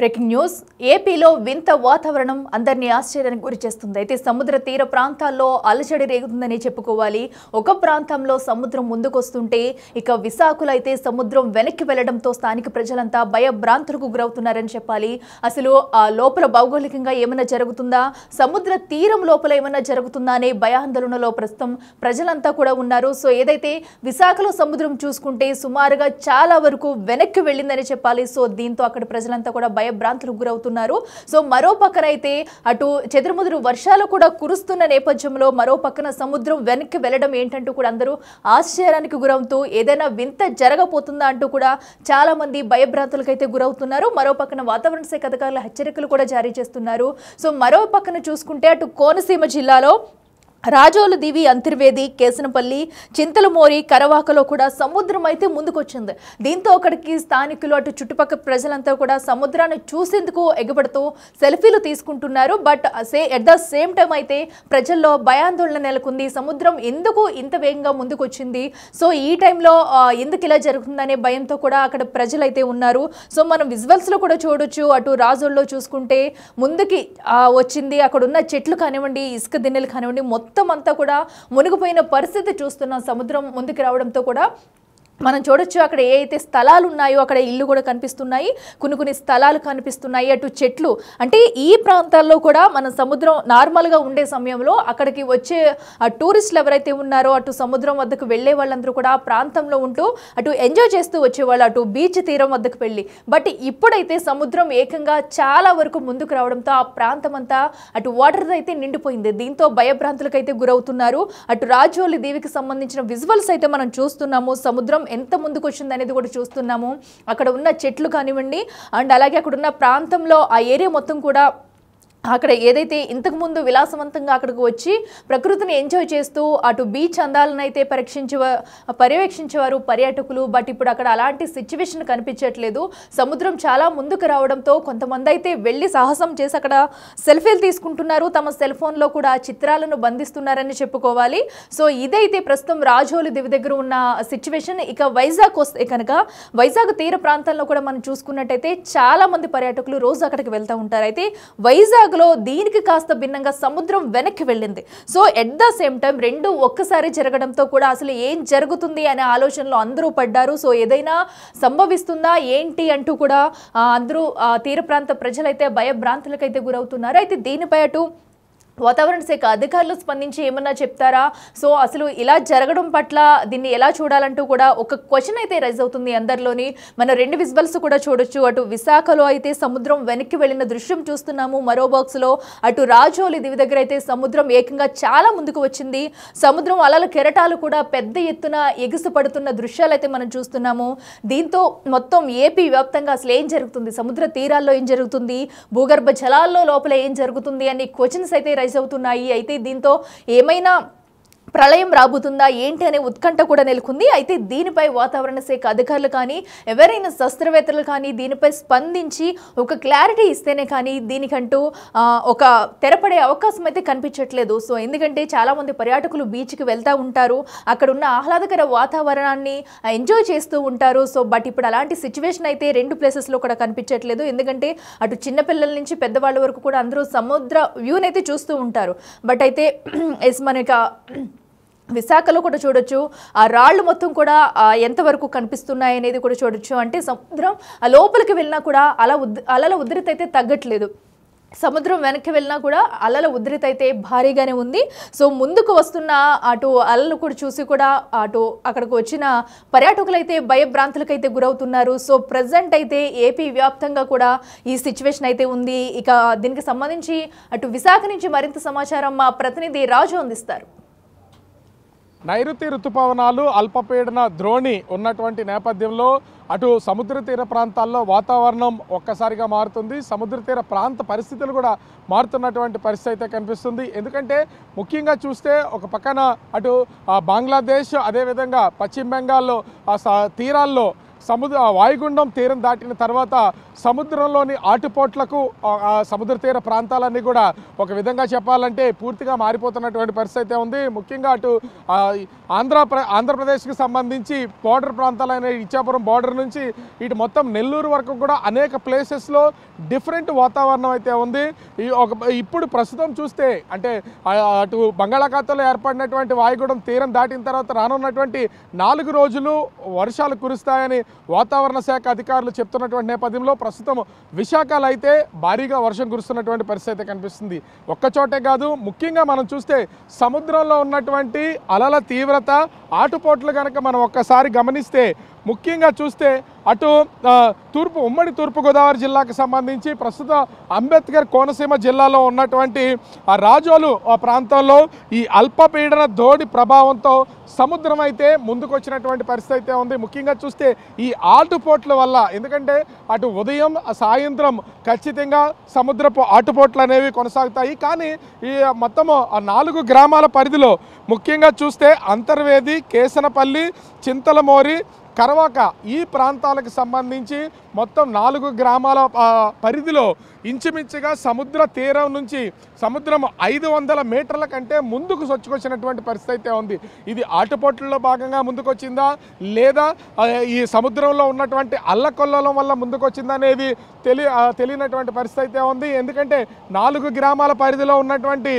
Breaking news ఏపీలో వింత వాతావరణం అందరినీ ఆశ్చర్యానికి గురిచేస్తుంది. అయితే సముద్ర తీర ప్రాంతాల్లో అలజడి రేగుతుందని చెప్పుకోవాలి. ఒక ప్రాంతంలో సముద్రం ముందుకొస్తుంటే ఇక విశాఖలో అయితే సముద్రం వెనక్కి వెళ్లడంతో స్థానిక ప్రజలంతా భయభ్రాంతులకు గురవుతున్నారని చెప్పాలి. అసలు ఆ లోపల భౌగోళికంగా ఏమైనా జరుగుతుందా, సముద్ర తీరం లోపల ఏమైనా జరుగుతుందా అనే భయాందోళనలో ప్రస్తుతం ప్రజలంతా కూడా ఉన్నారు. సో ఏదైతే విశాఖలో సముద్రం చూసుకుంటే సుమారుగా చాలా వరకు వెనక్కి వెళ్ళిందని చెప్పాలి. సో దీంతో అక్కడ ప్రజలంతా కూడా భయభ్రాంతులకు గురవుతున్నారు. సో మరో పక్కన అయితే అటు చెదురుముదురు వర్షాలు కూడా కురుస్తున్న నేపథ్యంలో మరో పక్కన సముద్రం వెనక్కి వెళ్ళడం ఏంటంటూ కూడా అందరూ ఆశ్చర్యానికి గురవుతూ ఏదైనా వింత జరగబోతుందా అంటూ కూడా చాలా మంది భయభ్రాంతులకు అయితే గురవుతున్నారు. మరో పక్కన వాతావరణ శాఖ అధికారులు హెచ్చరికలు కూడా జారీ చేస్తున్నారు. సో మరో పక్కన చూసుకుంటే అటు కోనసీమ జిల్లాలో రాజోలు దివి అంతర్వేది కేసనపల్లి చింతలమోరి కరవాకలో కూడా సముద్రం అయితే ముందుకొచ్చింది. దీంతో అక్కడికి స్థానికులు అటు చుట్టుపక్కల ప్రజలంతా కూడా సముద్రాన్ని చూసేందుకు ఎగబడుతూ సెల్ఫీలు తీసుకుంటున్నారు. But at the same time అయితే ప్రజల్లో భయాందోళన నెలకొంది. సముద్రం ఎందుకు ఇంత వేగంగా ముందుకొచ్చింది, సో ఈ టైంలో ఎందుకు ఇలా జరుగుతుందనే భయంతో కూడా అక్కడ ప్రజలైతే ఉన్నారు. సో మనం విజువల్స్లో కూడా చూడొచ్చు. అటు రాజోల్లో చూసుకుంటే ముందుకి వచ్చింది, అక్కడ ఉన్న చెట్లు కానివ్వండి, ఇసుక దిన్నెలు కానివ్వండి, మొత్తం అంతా కూడా మునిగిపోయిన పరిస్థితి చూస్తున్నాం. సముద్రం ముందుకు రావడంతో కూడా మనం చూడొచ్చు అక్కడ ఏ అయితే స్థలాలు ఉన్నాయో అక్కడ ఇల్లు కూడా కనిపిస్తున్నాయి, కొన్ని స్థలాలు కనిపిస్తున్నాయి. అటు చెట్లు అంటే ఈ ప్రాంతాల్లో కూడా మన సముద్రం నార్మల్గా ఉండే సమయంలో అక్కడికి వచ్చే టూరిస్టులు ఎవరైతే ఉన్నారో అటు సముద్రం వద్దకు వెళ్ళే వాళ్ళందరూ కూడా ఆ ప్రాంతంలో ఉంటూ అటు ఎంజాయ్ చేస్తూ వచ్చేవాళ్ళు అటు బీచ్ తీరం వద్దకు వెళ్ళి. బట్ ఇప్పుడైతే సముద్రం ఏకంగా చాలా వరకు ముందుకు రావడంతో ఆ ప్రాంతం అంతా అటు వాటర్ అయితే నిండిపోయింది. దీంతో భయభ్రాంతులకు అయితే గురవుతున్నారు. అటు రాజోలి దీవికి సంబంధించిన విజువల్స్ అయితే మనం చూస్తున్నాము. సముద్రం ఎంత ముందుకు వచ్చింది అనేది కూడా చూస్తున్నాము. అక్కడ ఉన్న చెట్లు కానివ్వండి అండ్ అలాగే అక్కడ ఉన్న ప్రాంతంలో ఆ ఏరియా మొత్తం కూడా అక్కడ ఏదైతే ఇంతకుముందు విలాసవంతంగా అక్కడికి వచ్చి ప్రకృతిని ఎంజాయ్ చేస్తూ అటు బీచ్ అందాలను అయితే పర్యవేక్షించేవారు పర్యాటకులు. బట్ ఇప్పుడు అక్కడ అలాంటి సిచ్యువేషన్ కనిపించట్లేదు. సముద్రం చాలా ముందుకు రావడంతో కొంతమంది అయితే వెళ్ళి సాహసం చేసి అక్కడ సెల్ఫీలు తీసుకుంటున్నారు. తమ సెల్ ఫోన్లో కూడా చిత్రాలను బంధిస్తున్నారని చెప్పుకోవాలి. సో ఇదైతే ప్రస్తుతం రాజోలి దివి దగ్గర ఉన్న సిచ్యువేషన్. ఇక వైజాగ్ వస్తే కనుక వైజాగ్ తీర ప్రాంతంలో కూడా మనం చూసుకున్నట్టయితే చాలా మంది పర్యాటకులు రోజు అక్కడికి వెళ్తూ ఉంటారు. అయితే వైజాగ్ దీనికి కాస్త భిన్నంగా సముద్రం వెనక్కి వెళ్ళింది. So at the same time రెండు ఒక్కసారి జరగడంతో కూడా అసలు ఏం జరుగుతుంది అనే ఆలోచనలో అందరూ పడ్డారు. సో ఏదైనా సంభవిస్తుందా ఏంటి అంటూ కూడా అందరూ తీర ప్రాంత ప్రజలైతే భయభ్రాంతులకైతే గురవుతున్నారు. అయితే దీనిపై అటు వాతావరణ శాఖ అధికారులు స్పందించి ఏమన్నా చెప్తారా, సో అసలు ఇలా జరగడం పట్ల దీన్ని ఎలా చూడాలంటూ కూడా ఒక క్వశ్చన్ అయితే రైజ్ అవుతుంది అందరిలోని. మన రెండు విజువల్స్ కూడా చూడొచ్చు. అటు విశాఖలో అయితే సముద్రం వెనక్కి వెళ్ళిన దృశ్యం చూస్తున్నాము. మరో బాక్స్లో అటు రాజోలి దివి దగ్గర అయితే సముద్రం ఏకంగా చాలా ముందుకు వచ్చింది. సముద్రం అలల కెరటాలు కూడా పెద్ద ఎత్తున ఎగుసుపడుతున్న దృశ్యాలు అయితే మనం చూస్తున్నాము. దీంతో మొత్తం ఏపీ వ్యాప్తంగా అసలు ఏం జరుగుతుంది, సముద్ర తీరాల్లో ఏం జరుగుతుంది, భూగర్భ జలాల్లో లోపల ఏం జరుగుతుంది అనే క్వశ్చన్స్ అయితే అవుతున్నాయి. అయితే దీంతో ఏమైనా ప్రళయం రాబోతుందా ఏంటి అనే ఉత్కంఠ కూడా నెలకొంది. అయితే దీనిపై వాతావరణ శాఖ అధికారులు కానీ ఎవరైనా శాస్త్రవేత్తలు కానీ దీనిపై స్పందించి ఒక క్లారిటీ ఇస్తేనే కానీ దీనికంటూ ఒక తెరపడే అవకాశం అయితే కనిపించట్లేదు. సో ఎందుకంటే చాలామంది పర్యాటకులు బీచ్కి వెళ్తూ ఉంటారు, అక్కడ ఉన్న ఆహ్లాదకర వాతావరణాన్ని ఎంజాయ్ చేస్తూ ఉంటారు. సో బట్ ఇప్పుడు అలాంటి సిచ్యువేషన్ అయితే రెండు ప్లేసెస్లో కూడా కనిపించట్లేదు. ఎందుకంటే అటు చిన్నపిల్లల నుంచి పెద్దవాళ్ళ వరకు కూడా అందరూ సముద్ర వ్యూని అయితే చూస్తూ ఉంటారు. బట్ అయితే మనకి విశాఖలో కూడా చూడొచ్చు ఆ రాళ్ళు మొత్తం కూడా ఎంతవరకు కనిపిస్తున్నాయి అనేది కూడా చూడొచ్చు. అంటే సముద్రం లోపలికి వెళ్ళినా కూడా అలల ఉధృతి అయితే తగ్గట్లేదు. సముద్రం వెనక్కి వెళ్ళినా కూడా అలల ఉధృతి అయితే భారీగానే ఉంది. సో ముందుకు వస్తున్న అటు అలలు కూడా చూసి కూడా అటు అక్కడికి వచ్చిన పర్యాటకులు అయితే భయభ్రాంతులకైతే గురవుతున్నారు. సో ప్రజెంట్ అయితే ఏపీ వ్యాప్తంగా కూడా ఈ సిచ్యువేషన్ అయితే ఉంది. ఇక దీనికి సంబంధించి అటు విశాఖ నుంచి మరింత సమాచారం మా ప్రతినిధి రాజు అందిస్తారు. నైరుతి ఋతుపవనాలు అల్పపీడన ద్రోణి ఉన్నటువంటి నేపథ్యంలో అటు సముద్ర తీర ప్రాంతాల్లో వాతావరణం ఒక్కసారిగా మారుతుంది. సముద్ర తీర ప్రాంత పరిస్థితులు కూడా మారుతున్నటువంటి పరిస్థితి అయితే కనిపిస్తుంది. ఎందుకంటే ముఖ్యంగా చూస్తే ఒక పక్కన అటు బంగ్లాదేశ్ అదేవిధంగా పశ్చిమ బెంగాల్లో తీరాల్లో వాయుగుండం తీరం దాటిన తర్వాత సముద్రంలోని ఆటుపోట్లకు సముద్ర తీర ప్రాంతాలన్నీ కూడా ఒక విధంగా చెప్పాలంటే పూర్తిగా మారిపోతున్నటువంటి పరిస్థితి అయితే ఉంది. ముఖ్యంగా అటు ఆంధ్రప్రదేశ్కి సంబంధించి బోర్డర్ ప్రాంతాలైన ఇచ్చాపురం బోర్డర్ నుంచి ఇటు మొత్తం నెల్లూరు వరకు కూడా అనేక ప్లేసెస్లో డిఫరెంట్ వాతావరణం అయితే ఉంది. ఇప్పుడు ప్రస్తుతం చూస్తే అంటే అటు బంగాళాఖాతంలో ఏర్పడినటువంటి వాయుగుండం తీరం దాటిన తర్వాత రానున్నటువంటి 4 రోజులు వర్షాలు కురుస్తాయని వాతావరణ శాఖ అధికారులు చెప్తున్నటువంటి నేపథ్యంలో ప్రస్తుతం విశాఖలో అయితే భారీగా వర్షం కురుస్తున్నటువంటి పరిస్థితి కనిపిస్తుంది. ఒక్కచోటే కాదు, ముఖ్యంగా మనం చూస్తే సముద్రంలో ఉన్నటువంటి అలల తీవ్రత ఆటుపోట్లు కనుక మనం ఒక్కసారి గమనిస్తే ముఖ్యంగా చూస్తే అటు ఉమ్మడి తూర్పుగోదావరి జిల్లాకు సంబంధించి ప్రస్తుతం అంబేద్కర్ కోనసీమ జిల్లాలో ఉన్నటువంటి రాజోలు ప్రాంతంలో ఈ అల్పపీడన దోడి ప్రభావంతో సముద్రం అయితే ముందుకొచ్చినటువంటి పరిస్థితి అయితే ఉంది. ముఖ్యంగా చూస్తే ఈ ఆటుపోట్ల వల్ల, ఎందుకంటే అటు ఉదయం సాయంత్రం ఖచ్చితంగా సముద్రపు ఆటుపోట్లు అనేవి కొనసాగుతాయి. కానీ ఈ మొత్తము 4 గ్రామాల పరిధిలో ముఖ్యంగా చూస్తే అంతర్వేది, కేసనపల్లి, చింతలమోరి, కరవాక ఈ ప్రాంతాలకు సంబంధించి మొత్తం 4 గ్రామాల పరిధిలో ఇంచుమించుగా సముద్ర తీరం నుంచి సముద్రం 500 మీటర్ల కంటే ముందుకు సొచ్చుకొచ్చినటువంటి పరిస్థితి అయితే ఉంది. ఇది ఆటుపోట్లలో భాగంగా ముందుకొచ్చిందా లేదా ఈ సముద్రంలో ఉన్నటువంటి అల్లకొల్లలం వల్ల ముందుకొచ్చిందా అనేది తెలియనటువంటి పరిస్థితి అయితే ఉంది. ఎందుకంటే 4 గ్రామాల పరిధిలో ఉన్నటువంటి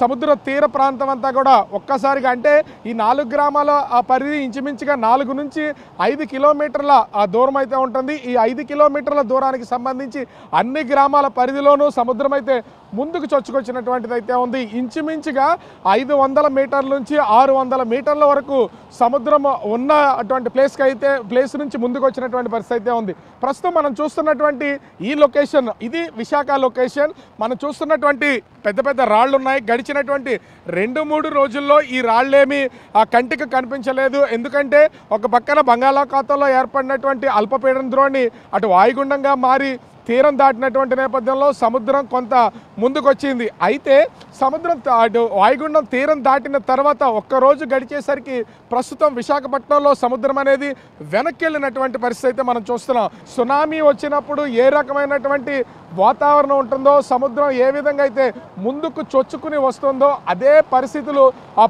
సముద్ర తీర ప్రాంతం అంతా కూడా ఒక్కసారిగా, అంటే ఈ 4 గ్రామాల పరిధి ఇంచుమించుగా 4 నుంచి 5 కిలోమీటర్ల దూరం అయితే ఉంటుంది. ఈ 5 కిలోమీటర్ల దూరానికి సంబంధించి అన్ని గ్రామాల పరిధిలోనూ సముద్రం అయితే ముందుకు చొచ్చుకొచ్చినటువంటిది అయితే ఉంది. ఇంచుమించుగా 500 మీటర్ల నుంచి 600 మీటర్ల వరకు సముద్రం ఉన్న అటువంటి ప్లేస్ నుంచి ముందుకు వచ్చినటువంటి పరిస్థితి అయితే ఉంది. ప్రస్తుతం మనం చూస్తున్నటువంటి ఈ లొకేషన్, ఇది విశాఖ లొకేషన్. మనం చూస్తున్నటువంటి పెద్ద పెద్ద రాళ్ళు ఉన్నాయి. గడిచినటువంటి 2-3 రోజుల్లో ఈ రాళ్ళేమి కంటికి కనిపించలేదు. ఎందుకంటే ఒక పక్కన బంగాళాఖాతంలో ఏర్పడినటువంటి అల్పపీడన ద్రోణి అటు వాయుగుండంగా మారి తీరం దాటినటువంటి నేపథ్యంలో సముద్రం కొంత ముందుకొచ్చింది. అయితే సముద్రం వాయుగుండం తీరం దాటిన తర్వాత ఒక్కరోజు గడిచేసరికి ప్రస్తుతం విశాఖపట్నంలో సముద్రం అనేది వెనక్కి వెళ్ళినటువంటి పరిస్థితి అయితే మనం చూస్తున్నాం. సునామీ వచ్చినప్పుడు ఏ రకమైనటువంటి వాతావరణం ఉంటుందో, సముద్రం ఏ విధంగా అయితే ముందుకు చొచ్చుకుని వస్తుందో అదే పరిస్థితులు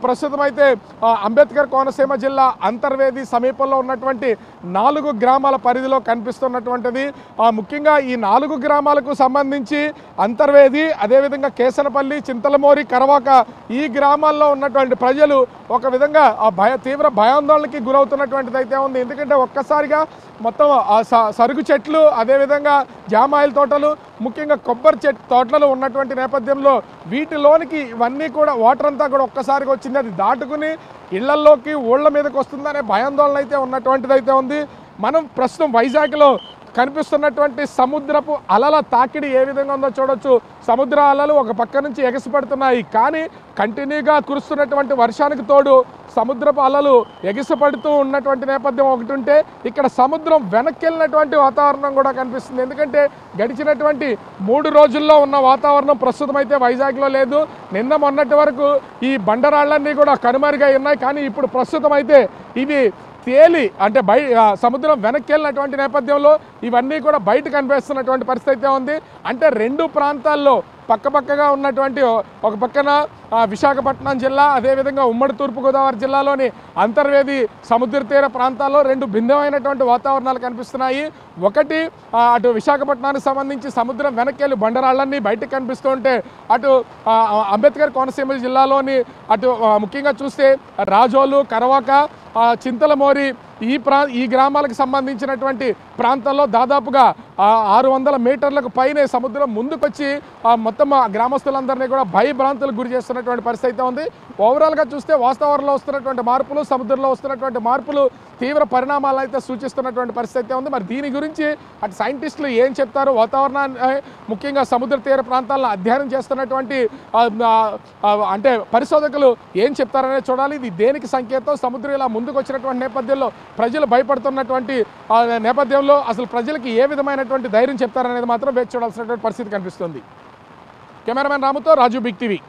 ప్రస్తుతం అయితే అంబేద్కర్ కోనసీమ జిల్లా అంతర్వేది సమీపంలో ఉన్నటువంటి 4 గ్రామాల పరిధిలో కనిపిస్తున్నటువంటిది. ముఖ్యంగా ఈ 4 గ్రామాలకు సంబంధించి అంతర్వేది, అదేవిధంగా కేసనపల్లి, చింతలమోరి, కరవాక ఈ గ్రామాల్లో ఉన్నటువంటి ప్రజలు ఒక విధంగా తీవ్ర భయాందోళనకి గురవుతున్నటువంటిది అయితే ఉంది. ఎందుకంటే ఒక్కసారిగా మొత్తం సరుకు చెట్లు, అదేవిధంగా జామాయిల తోటలు, ముఖ్యంగా కొబ్బరి తోటలు ఉన్నటువంటి నేపథ్యంలో వీటిలోనికి ఇవన్నీ కూడా వాటర్ అంతా కూడా ఒక్కసారిగా వచ్చింది. అది దాటుకుని ఇళ్లల్లోకి ఊళ్ళ మీదకి వస్తుందనే భయాందోళన అయితే ఉన్నటువంటిది అయితే ఉంది. మనం ప్రస్తుతం వైజాగ్లో కనిపిస్తున్నటువంటి సముద్రపు అలల తాకిడి ఏ విధంగా ఉందో చూడొచ్చు. సముద్ర అలలు ఒక పక్క నుంచి ఎగసిపడుతున్నాయి. కానీ కంటిన్యూగా కురుస్తున్నటువంటి వర్షానికి తోడు సముద్రపు అలలు ఎగిసిపడుతూ ఉన్నటువంటి నేపథ్యం ఒకటి ఉంటే, ఇక్కడ సముద్రం వెనక్కి వెళ్ళినటువంటి వాతావరణం కూడా కనిపిస్తుంది. ఎందుకంటే గడిచినటువంటి 3 రోజుల్లో ఉన్న వాతావరణం ప్రస్తుతం అయితే వైజాగ్లో లేదు. నిన్న మొన్నటి వరకు ఈ బండరాళ్ళన్నీ కూడా కనుమరుగై ఉన్నాయి. కానీ ఇప్పుడు ప్రస్తుతం అయితే ఇవి తేలి, అంటే సముద్రం వెనక్కి వెళ్ళినటువంటి నేపథ్యంలో ఇవన్నీ కూడా బయట కనిపిస్తున్నటువంటి పరిస్థితి ఉంది. అంటే 2 ప్రాంతాల్లో పక్కపక్కగా ఉన్నటువంటి ఒక పక్కన విశాఖపట్నం జిల్లా, అదేవిధంగా ఉమ్మడి తూర్పుగోదావరి జిల్లాలోని అంతర్వేది సముద్ర తీర ప్రాంతాల్లో 2 భిన్నమైనటువంటి వాతావరణాలు కనిపిస్తున్నాయి. ఒకటి అటు విశాఖపట్నానికి సంబంధించి సముద్రం వెనక్కి బండరాళ్ళన్నీ బయటకు కనిపిస్తూ ఉంటే, అటు అంబేద్కర్ కోనసీమ జిల్లాలోని అటు ముఖ్యంగా చూస్తే రాజోలు, కరవాక, చింతలమోరి ఈ గ్రామాలకు సంబంధించినటువంటి ప్రాంతాల్లో దాదాపుగా 600 మీటర్లకు పైనే సముద్రం ముందుకొచ్చి మొత్తం గ్రామస్తులందరినీ కూడా భయభ్రాంతులకు గురి చేస్తున్నటువంటి పరిస్థితి ఉంది. ఓవరాల్గా చూస్తే వాతావరణంలో వస్తున్నటువంటి మార్పులు, సముద్రంలో వస్తున్నటువంటి మార్పులు తీవ్ర పరిణామాలు అయితే సూచిస్తున్నటువంటి పరిస్థితి ఉంది. మరి దీని గురించి అటు సైంటిస్టులు ఏం చెప్తారు, వాతావరణాన్ని ముఖ్యంగా సముద్ర తీర ప్రాంతాలను అధ్యయనం చేస్తున్నటువంటి అంటే పరిశోధకులు ఏం చెప్తారనేది చూడాలి. ఇది దేనికి సంకేతం? సముద్రం ఇలా ముందుకు వచ్చినటువంటి నేపథ్యంలో ప్రజలు భయపడుతున్నటువంటి నేపథ్యంలో అసలు ప్రజలకి ఏ విధమైనటువంటి ధైర్యం చెప్తారనేది మాత్రం వేచి చూడాల్సినటువంటి పరిస్థితి కనిపిస్తుంది. కెమెరామెన్ రాముతో Raju, Big TV.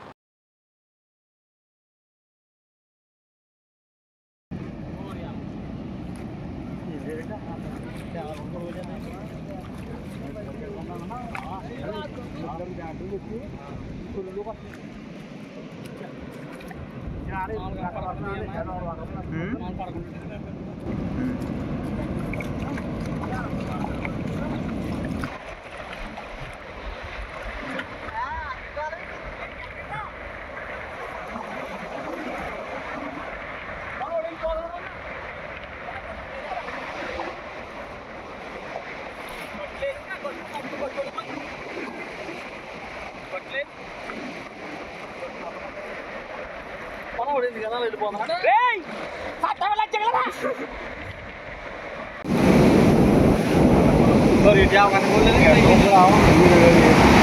Sorry, dia akan mulai.